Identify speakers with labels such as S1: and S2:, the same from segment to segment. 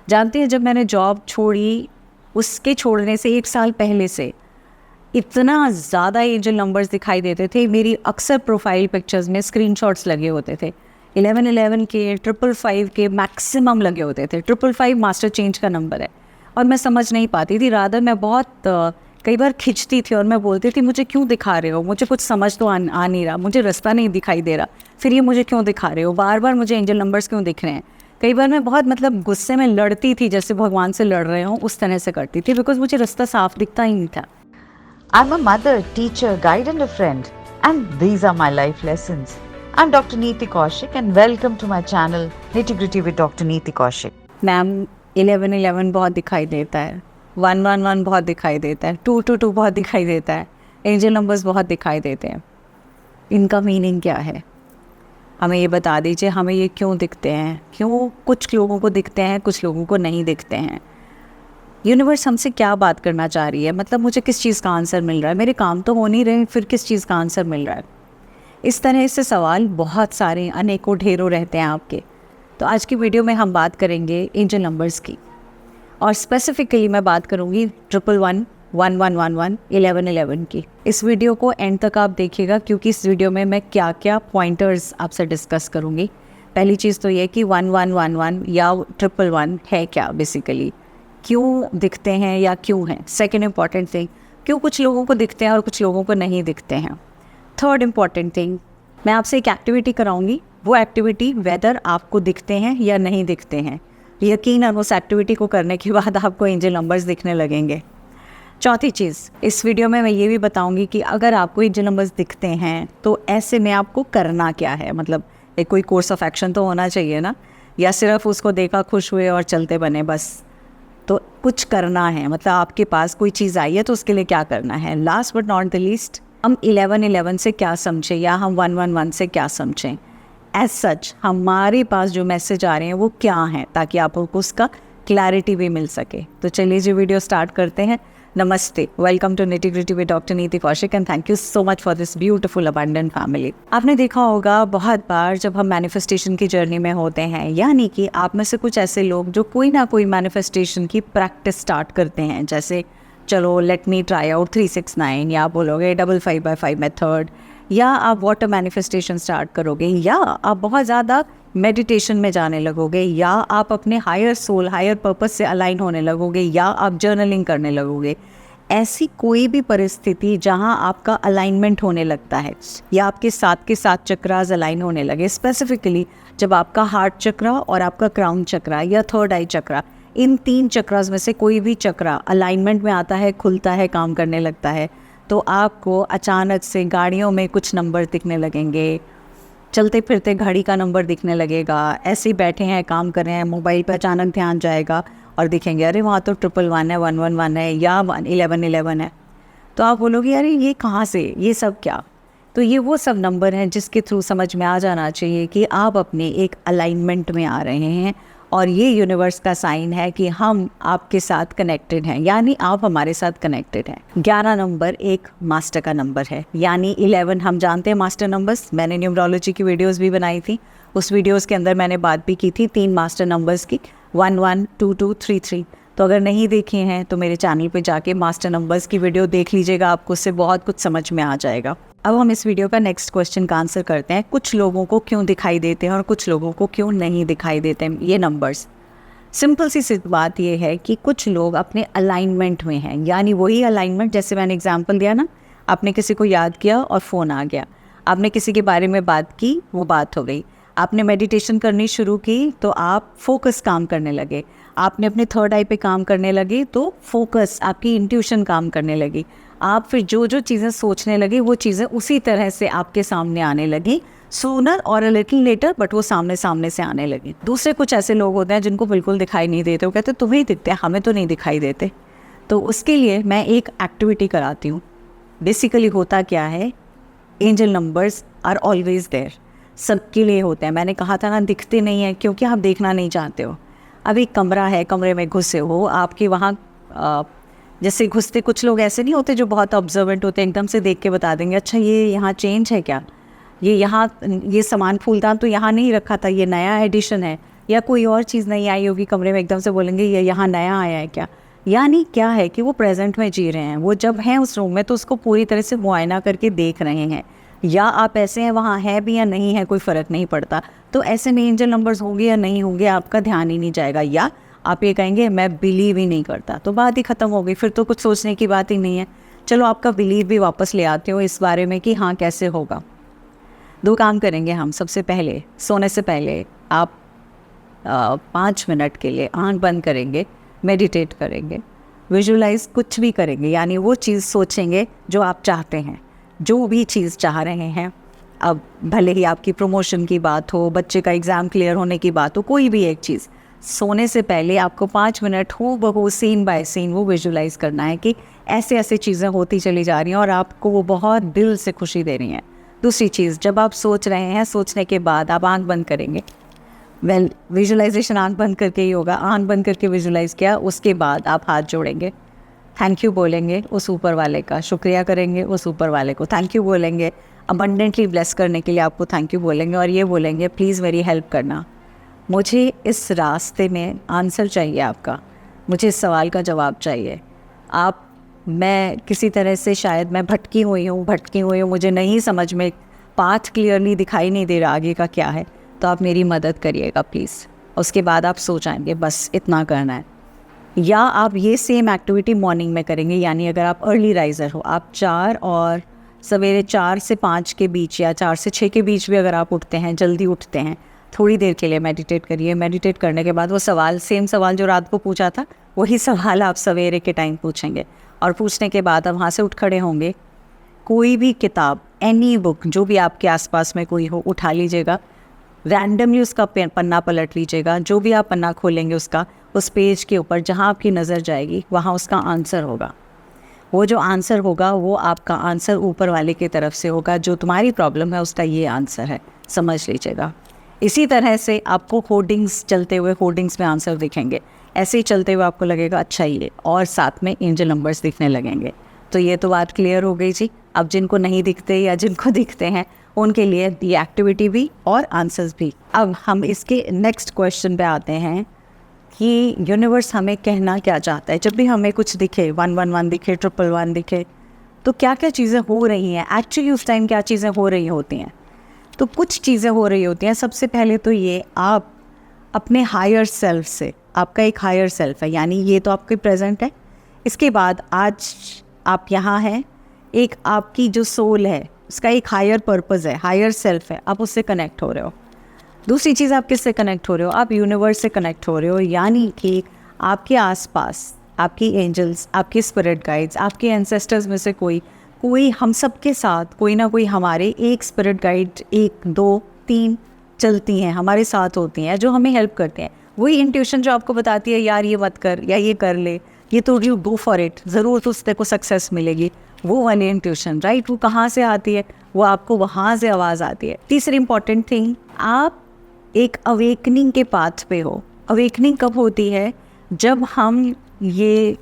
S1: जानती हैं, जब मैंने जॉब छोड़ी, उसके छोड़ने से 1 साल पहले से इतना ज़्यादा एंजल नंबर्स दिखाई देते थे। मेरी अक्सर प्रोफाइल पिक्चर्स में स्क्रीनशॉट्स लगे होते थे, 1111 के, 555 के मैक्सिमम लगे होते थे। 555 मास्टर चेंज का नंबर है और मैं समझ नहीं पाती थी। रादर मैं बहुत कई बार खिंचती थी और मैं बोलती थी, मुझे क्यों दिखा रहे हो, मुझे कुछ समझ तो आ नहीं रहा, मुझे रास्ता नहीं दिखाई दे रहा, फिर ये मुझे क्यों दिखा रहे हो, बार बार मुझे एंजल नंबर्स क्यों दिख रहे हैं। कई बार मैं बहुत गुस्से में लड़ती थी, जैसे भगवान से लड़ रहे हूँ उस तरह से करती थी, बिकॉज मुझे रास्ता साफ दिखता ही नहीं था।
S2: I'm a mother, teacher, guide and a friend, and these are my life lessons. I'm Dr. Neeti Kaushik and welcome to my channel Nitty Gritty with Dr. Neeti Kaushik.
S1: Ma'am 1111 बहुत दिखाई देता है, 111 बहुत दिखाई देता है, 222 बहुत दिखाई देता है, एंजल नंबर्स बहुत दिखाई देते हैं। इनका मीनिंग क्या है, हमें ये बता दीजिए। हमें ये क्यों दिखते हैं, क्यों कुछ लोगों को दिखते हैं, कुछ लोगों को नहीं दिखते हैं। यूनिवर्स हमसे क्या बात करना चाह रही है, मतलब मुझे किस चीज़ का आंसर मिल रहा है, मेरे काम तो हो नहीं रहे, फिर किस चीज़ का आंसर मिल रहा है। इस तरह से सवाल बहुत सारे, अनेकों, ढेरों रहते हैं आपके। तो आज की वीडियो में हम बात करेंगे एंजल नंबर्स की, और स्पेसिफिकली मैं बात करूँगी 111, 1111, 1111 की। इस वीडियो को एंड तक आप देखिएगा, क्योंकि इस वीडियो में मैं क्या क्या पॉइंटर्स आपसे डिस्कस करूँगी। पहली चीज़ तो ये कि 1111 या 111 है क्या, बेसिकली क्यों दिखते हैं या क्यों हैं। सेकेंड इम्पॉर्टेंट थिंग, क्यों कुछ लोगों को दिखते हैं और कुछ लोगों को नहीं दिखते हैं। थर्ड इम्पॉर्टेंट थिंग, मैं आपसे एक एक्टिविटी कराऊंगी, वो एक्टिविटी वेदर आपको दिखते हैं या नहीं दिखते हैं। यकीनन उस एक्टिविटी को करने के बाद आपको एंजल नंबर्स दिखने लगेंगे। चौथी चीज़, इस वीडियो में मैं ये भी बताऊंगी कि अगर आपको एंजल नंबर्स दिखते हैं तो ऐसे में आपको करना क्या है। मतलब एक कोई कोर्स ऑफ एक्शन तो होना चाहिए ना, या सिर्फ उसको देखा, खुश हुए और चलते बने बस। तो कुछ करना है, मतलब आपके पास कोई चीज़ आई है तो उसके लिए क्या करना है। Last but not the least, हम 1111 से क्या समझें या हम 111 से क्या समझें। एज सच हमारे पास जो मैसेज आ रहे हैं वो क्या हैं, ताकि आपको उसका क्लैरिटी भी मिल सके। तो चलिए जी, वीडियो स्टार्ट करते हैं। नमस्ते, welcome to nitty gritty with doctor Niti Kaushik and thank you so much for this beautiful abundant family. आपने देखा होगा बहुत बार जब हम मैनिफेस्टेशन की जर्नी में होते हैं, यानी कि आप में से कुछ ऐसे लोग जो कोई ना कोई मैनिफेस्टेशन की प्रैक्टिस स्टार्ट करते हैं, जैसे चलो लेट मी ट्राई आउट 369, या आप बोलोगे 555 मेथड, या आप वाटर मैनिफेस्टेशन स्टार्ट करोगे, या आप बहुत ज़्यादा मेडिटेशन में जाने लगोगे, या आप अपने हायर सोल, हायर पर्पस से अलाइन होने लगोगे, या आप जर्नलिंग करने लगोगे। ऐसी कोई भी परिस्थिति जहां आपका अलाइनमेंट होने लगता है, या आपके साथ के साथ चक्रास अलाइन होने लगे, स्पेसिफिकली जब आपका हार्ट चक्रा और आपका क्राउन चक्रा या थर्ड आई चक्रा, इन 3 चक्रास में से कोई भी चक्रा अलाइनमेंट में आता है, खुलता है, काम करने लगता है, तो आपको अचानक से गाड़ियों में कुछ नंबर दिखने लगेंगे, चलते फिरते घड़ी का नंबर दिखने लगेगा, ऐसे ही बैठे हैं, काम कर रहे हैं, मोबाइल पर अचानक ध्यान जाएगा और दिखेंगे अरे वहाँ तो 111 है, 111 है, या 1111 है। तो आप बोलोगे अरे ये कहाँ से, ये सब क्या। तो ये वो सब नंबर हैं जिसके थ्रू समझ में आ जाना चाहिए कि आप अपने एक अलाइनमेंट में आ रहे हैं, और ये यूनिवर्स का साइन है कि हम आपके साथ कनेक्टेड हैं, यानी आप हमारे साथ कनेक्टेड हैं। 11 नंबर एक मास्टर का नंबर है, यानी 11 हम जानते हैं मास्टर नंबर्स। मैंने न्यूमरोलॉजी की वीडियोस भी बनाई थी, उस वीडियोस के अंदर मैंने बात भी की थी 3 मास्टर नंबर्स की, 11, 22, 33। तो अगर नहीं देखे हैं तो मेरे चैनल पे जाके मास्टर नंबर्स की वीडियो देख लीजिएगा, आपको उससे बहुत कुछ समझ में आ जाएगा। अब हम इस वीडियो का नेक्स्ट क्वेश्चन का आंसर करते हैं, कुछ लोगों को क्यों दिखाई देते हैं और कुछ लोगों को क्यों नहीं दिखाई देते हैं ये नंबर्स। सिंपल सी बात ये है कि कुछ लोग अपने अलाइनमेंट में हैं, यानी वही अलाइनमेंट, जैसे मैंने एग्जांपल दिया ना, आपने किसी को याद किया और फ़ोन आ गया, आपने किसी के बारे में बात की, वो बात हो गई, आपने मेडिटेशन करनी शुरू की तो आप फोकस काम करने लगे, आपने अपने थर्ड आई पे काम करने लगे तो फोकस, आपकी इंट्यूशन काम करने लगी, आप फिर जो जो चीज़ें सोचने लगे वो चीज़ें उसी तरह से आपके सामने आने लगी, सूनर और अ लिटिल लेटर, बट वो सामने सामने से आने लगे। दूसरे कुछ ऐसे लोग होते हैं जिनको बिल्कुल दिखाई नहीं देते, वो कहते तुम्हें ही दिखते हैं, हमें तो नहीं दिखाई देते। तो उसके लिए मैं एक एक्टिविटी कराती हूँ। बेसिकली होता क्या है, angel numbers are always there, सबके लिए होते हैं। मैंने कहा था ना, दिखते नहीं हैं क्योंकि आप देखना नहीं चाहते हो। अब एक कमरा है, कमरे में घुसे हो, आपके वहाँ जैसे घुसते कुछ लोग ऐसे नहीं होते जो बहुत ऑब्जर्वेंट होते हैं, एकदम से देख के बता देंगे अच्छा ये यहाँ चेंज है क्या, ये यहाँ ये सामान फूलदान तो यहाँ नहीं रखा था, ये नया एडिशन है, या कोई और चीज़ नहीं आई होगी कमरे में, एकदम से बोलेंगे ये यहाँ नया आया है क्या। यानी क्या है कि वो प्रेजेंट में जी रहे हैं, वो जब हैं उस रूम में तो उसको पूरी तरह से मुआयना करके देख रहे हैं। या आप ऐसे हैं वहाँ है भी या नहीं है कोई फ़र्क नहीं पड़ता, तो ऐसे में एंजल नंबर्स होंगे या नहीं होंगे आपका ध्यान ही नहीं जाएगा। या आप ये कहेंगे मैं बिलीव ही नहीं करता, तो बात ही ख़त्म हो गई, फिर तो कुछ सोचने की बात ही नहीं है। चलो आपका बिलीव भी वापस ले आते हो इस बारे में कि हाँ कैसे होगा। 2 काम करेंगे हम। सबसे पहले सोने से पहले आप 5 मिनट के लिए आँख बंद करेंगे, मेडिटेट करेंगे, विजुलाइज कुछ भी करेंगे, यानी वो चीज़ सोचेंगे जो आप चाहते हैं, जो भी चीज़ चाह रहे हैं। अब भले ही आपकी प्रमोशन की बात हो, बच्चे का एग्ज़ाम क्लियर होने की बात हो, कोई भी एक चीज़, सोने से पहले आपको 5 मिनट हो बहू सीन बाय सीन वो विजुलाइज करना है कि ऐसे ऐसे चीज़ें होती चली जा रही हैं और आपको वो बहुत दिल से खुशी दे रही हैं। दूसरी चीज़, जब आप सोच रहे हैं, सोचने के बाद आप आँख बंद करेंगे। विजुलाइजेशन आँख बंद करके ही होगा। आँख बंद करके विजुलाइज किया, उसके बाद आप हाथ जोड़ेंगे, थैंक यू बोलेंगे उस ऊपर वाले का, शुक्रिया करेंगे उस ऊपर वाले को, थैंक यू बोलेंगे, अबंडेंटली ब्लेस करने के लिए आपको थैंक यू बोलेंगे और ये बोलेंगे प्लीज़ मेरी हेल्प करना, मुझे इस रास्ते में आंसर चाहिए आपका, मुझे इस सवाल का जवाब चाहिए। मैं किसी तरह से शायद मैं भटकी हुई हूँ, मुझे नहीं समझ में, पाथ क्लियरली दिखाई नहीं दे रहा आगे का क्या है, तो आप मेरी मदद करिएगा प्लीज़। उसके बाद आप सो जाएंगे, बस इतना करना है। या आप ये सेम एक्टिविटी मॉर्निंग में करेंगे, यानी अगर आप अर्ली राइज़र हो, आप 4 और सवेरे 4 से 5 के बीच या 4 से 6 के बीच भी अगर आप उठते हैं, जल्दी उठते हैं, थोड़ी देर के लिए मेडिटेट करिए। मेडिटेट करने के बाद वो सवाल, सेम सवाल जो रात को पूछा था, वही सवाल आप सवेरे के टाइम पूछेंगे और पूछने के बाद आप वहाँ से उठ खड़े होंगे। कोई भी किताब, एनी बुक जो भी आपके आसपास में कोई हो, उठा लीजिएगा, रैंडमली उसका पन्ना पलट लीजिएगा, जो भी आप पन्ना खोलेंगे उसका, उस पेज के ऊपर जहाँ आपकी नज़र जाएगी वहाँ उसका आंसर होगा। वो जो आंसर होगा वो आपका आंसर ऊपर वाले की तरफ से होगा, जो तुम्हारी प्रॉब्लम है उसका ये आंसर है, समझ लीजिएगा। इसी तरह से आपको होर्डिंग्स, चलते हुए होर्डिंग्स में आंसर दिखेंगे, ऐसे ही चलते हुए आपको लगेगा अच्छा ये, और साथ में एंजल नंबर्स दिखने लगेंगे। तो ये तो बात क्लियर हो गई जी। अब जिनको नहीं दिखते या जिनको दिखते हैं उनके लिए दी एक्टिविटी भी और आंसर्स भी। अब हम इसके नेक्स्ट क्वेश्चन पे आते हैं कि यूनिवर्स हमें कहना क्या चाहता है। जब भी हमें कुछ दिखे, 111 दिखे, 111 दिखे, तो क्या क्या चीज़ें हो रही हैं एक्चुअली उस टाइम, क्या चीज़ें हो रही होती हैं। तो कुछ चीज़ें हो रही होती हैं। सबसे पहले तो ये, आप अपने हायर सेल्फ से, आपका एक हायर सेल्फ है, यानी ये तो आपके प्रेजेंट है। इसके बाद आज आप यहाँ हैं, एक आपकी जो सोल है उसका एक हायर पर्पज़ है, हायर सेल्फ है, आप उससे कनेक्ट हो रहे हो। दूसरी चीज़, आप किससे कनेक्ट हो रहे हो? आप यूनिवर्स से कनेक्ट हो रहे हो, यानी कि आपके आसपास आपकी एंजल्स, आपके स्पिरिट गाइड्स, आपके एंसेस्टर्स में से कोई हम सब के साथ कोई ना कोई हमारे एक स्पिरिट गाइड, 1 2 3 चलती हैं, हमारे साथ होती हैं, जो हमें हेल्प करते हैं। वही इंट्यूशन जो आपको बताती है यार ये मत कर या ये कर ले, ये तो यू गो फॉर इट, ज़रूर तो उससे को सक्सेस मिलेगी, वो वाली इंट्यूशन, राइट, वो कहाँ से आती है? वो आपको वहाँ से आवाज़ आती है। तीसरी इंपॉर्टेंट थिंग, आप एक अवेकनिंग के पाथ पे हो। अवेकनिंग कब होती है? जब हम ये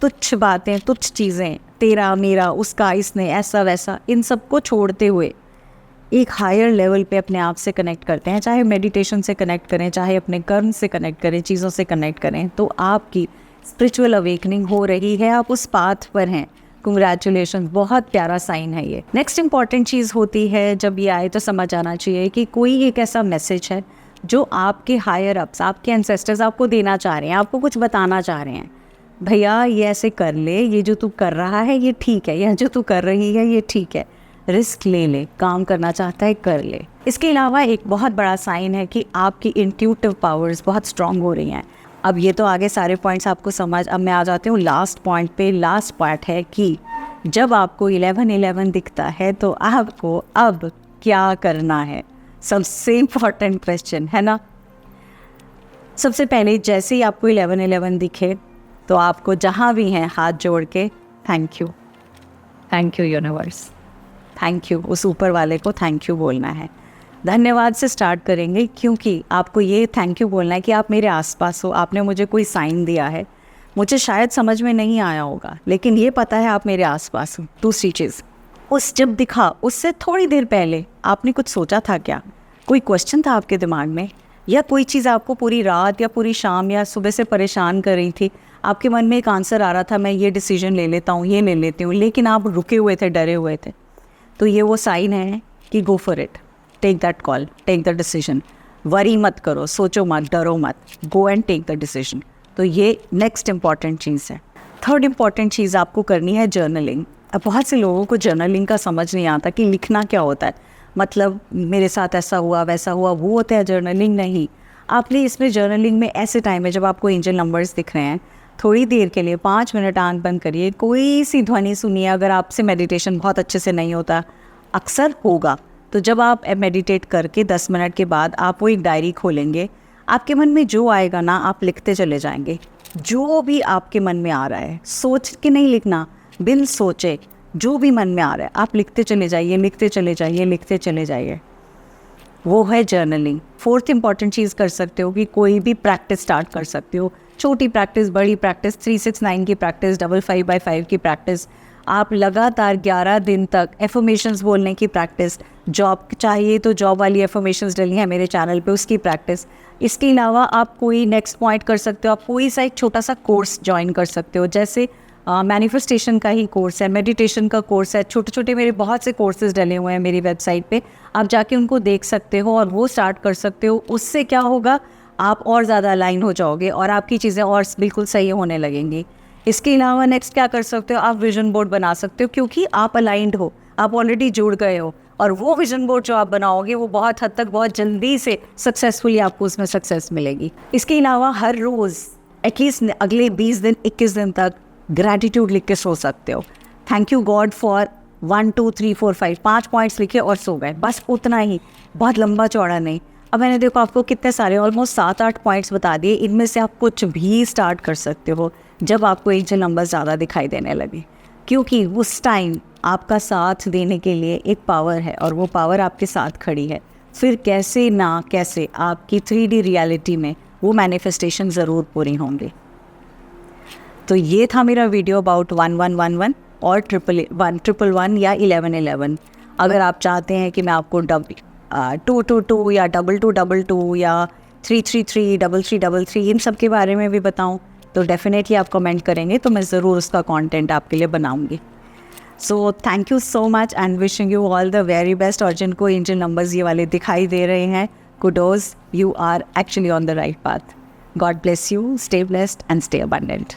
S1: तुच्छ बातें, तुच्छ चीज़ें, तेरा मेरा, उसका, इसने, ऐसा वैसा, इन सब को छोड़ते हुए एक हायर लेवल पे अपने आप से कनेक्ट करते हैं, चाहे मेडिटेशन से कनेक्ट करें, चाहे अपने कर्म से कनेक्ट करें, चीज़ों से कनेक्ट करें, तो आपकी स्पिरिचुअल अवेकनिंग हो रही है, आप उस पाथ पर हैं। कंग्रेचुलेशन, बहुत प्यारा साइन है ये। नेक्स्ट इंपॉर्टेंट चीज़ होती है, जब ये आए तो समझ आना चाहिए कि कोई एक ऐसा मैसेज है जो आपके हायर अप्स, आपके एंसेस्टर्स आपको देना चाह रहे हैं, आपको कुछ बताना चाह रहे हैं। भैया ये ऐसे कर ले, ये जो तू कर रहा है ये ठीक है, या जो तू कर रही है ये ठीक है, रिस्क ले ले, काम करना चाहता है कर ले। इसके अलावा एक बहुत बड़ा साइन है कि आपकी इंट्यूटिव पावर्स बहुत स्ट्रांग हो रही हैं। अब ये तो आगे सारे पॉइंट्स आपको समझ, अब मैं आ जाती हूँ लास्ट पॉइंट पे। लास्ट पॉइंट है कि जब आपको 1111 दिखता है तो आपको अब क्या करना है, सबसे इम्पॉर्टेंट क्वेश्चन है ना। सबसे पहले जैसे ही आपको 1111 दिखे तो आपको जहाँ भी हैं हाथ जोड़ के thank you universe, thank you, उस ऊपर वाले को थैंक यू बोलना है। धन्यवाद से स्टार्ट करेंगे, क्योंकि आपको ये थैंक यू बोलना है कि आप मेरे आसपास हो, आपने मुझे कोई साइन दिया है, मुझे शायद समझ में नहीं आया होगा, लेकिन ये पता है आप मेरे आसपास हो। दूसरी चीज़, उस जब दिखा उससे थोड़ी देर पहले आपने कुछ सोचा था क्या? कोई क्वेश्चन था आपके दिमाग में? या कोई चीज़ आपको पूरी रात या पूरी शाम या सुबह से परेशान कर रही थी, आपके मन में एक आंसर आ रहा था, मैं ये डिसीजन ले लेता हूँ, ये ले लेती हूँ, लेकिन आप रुके हुए थे, डरे हुए थे, तो ये वो साइन है कि go for it, take that call, take the decision, worry मत करो, सोचो मत, डरो मत, go and take the decision. तो ये नेक्स्ट इम्पॉर्टेंट चीज़ है। थर्ड इम्पॉर्टेंट चीज़ आपको करनी है जर्नलिंग। अब बहुत से लोगों को जर्नलिंग का समझ नहीं आता कि लिखना क्या होता है, मतलब मेरे साथ ऐसा हुआ वैसा हुआ, वो होता है जर्नलिंग। नहीं, आपने इसमें जर्नलिंग में ऐसे टाइम है जब आपको एंजल नंबर्स दिख रहे हैं, थोड़ी देर के लिए 5 मिनट आंख बंद करिए, कोई सी ध्वनि सुनिए। अगर आपसे मेडिटेशन बहुत अच्छे से नहीं होता, अक्सर होगा, तो जब आप मेडिटेट करके 10 मिनट के बाद आप वो एक डायरी खोलेंगे, आपके मन में जो आएगा ना आप लिखते चले जाएंगे। जो भी आपके मन में आ रहा है, सोच के नहीं लिखना, बिन सोचे जो भी मन में आ रहा है आप लिखते चले जाइए, लिखते चले जाइए, लिखते चले जाइए। वो है जर्नलिंग। फोर्थ इंपॉर्टेंट चीज़ कर सकते हो कि कोई भी प्रैक्टिस स्टार्ट कर सकते हो, छोटी प्रैक्टिस, बड़ी प्रैक्टिस, 3-6-9 की प्रैक्टिस, 5-5 की प्रैक्टिस, आप लगातार 11 दिन तक एफर्मेशंस बोलने की प्रैक्टिस, जॉब चाहिए तो जॉब वाली एफर्मेशंस डली हैं मेरे चैनल पे, उसकी प्रैक्टिस। इसके अलावा आप कोई नेक्स्ट पॉइंट कर सकते हो, आप कोई सा एक छोटा सा कोर्स ज्वाइन कर सकते हो, जैसे मैनिफेस्टेशन का ही कोर्स है, मेडिटेशन का कोर्स है, छोटे छोटे मेरे बहुत से कोर्सेज डले हुए हैं मेरी वेबसाइट पे, आप जाके उनको देख सकते हो और वो स्टार्ट कर सकते हो। उससे क्या होगा, आप और ज़्यादा अलाइन हो जाओगे और आपकी चीज़ें और बिल्कुल सही होने लगेंगी। इसके अलावा नेक्स्ट क्या कर सकते हो, आप विजन बोर्ड बना सकते हो, क्योंकि आप अलाइंड हो, आप ऑलरेडी जुड़ गए हो, और वो विजन बोर्ड जो आप बनाओगे वो बहुत हद तक बहुत जल्दी से सक्सेसफुली आपको उसमें सक्सेस मिलेगी। इसके अलावा हर रोज़ एटलीस्ट अगले 20 दिन 21 दिन तक ग्रैटिट्यूड लिख के सो सकते हो। Thank you God for 1 2 3 4 5 points लिखे और सो गए, बस उतना ही, बहुत लंबा चौड़ा नहीं। अब मैंने देखो आपको कितने सारे ऑलमोस्ट 7-8 पॉइंट्स बता दिए, इनमें से आप कुछ भी स्टार्ट कर सकते हो जब आपको एंजल नंबर ज़्यादा दिखाई देने लगे, क्योंकि उस टाइम आपका साथ देने के लिए एक पावर है और वो पावर आपके साथ खड़ी है। फिर कैसे ना कैसे आपकी 3D रियलिटी में वो मैनिफेस्टेशन ज़रूर पूरी होंगे। तो ये था मेरा वीडियो अबाउट 1111 और 111 या 1111। अगर आप चाहते हैं कि मैं आपको 222 या 2222 या 333 3333 इन सब के बारे में भी बताऊं, तो डेफिनेटली आप कमेंट करेंगे तो मैं ज़रूर उसका कंटेंट आपके लिए बनाऊंगी। So thank you so much and wishing you all the very best. और जिनको एंजल नंबर्स ये वाले दिखाई दे रहे हैं, kudos, you are actually on the right path. God bless you, stay blessed and stay abundant.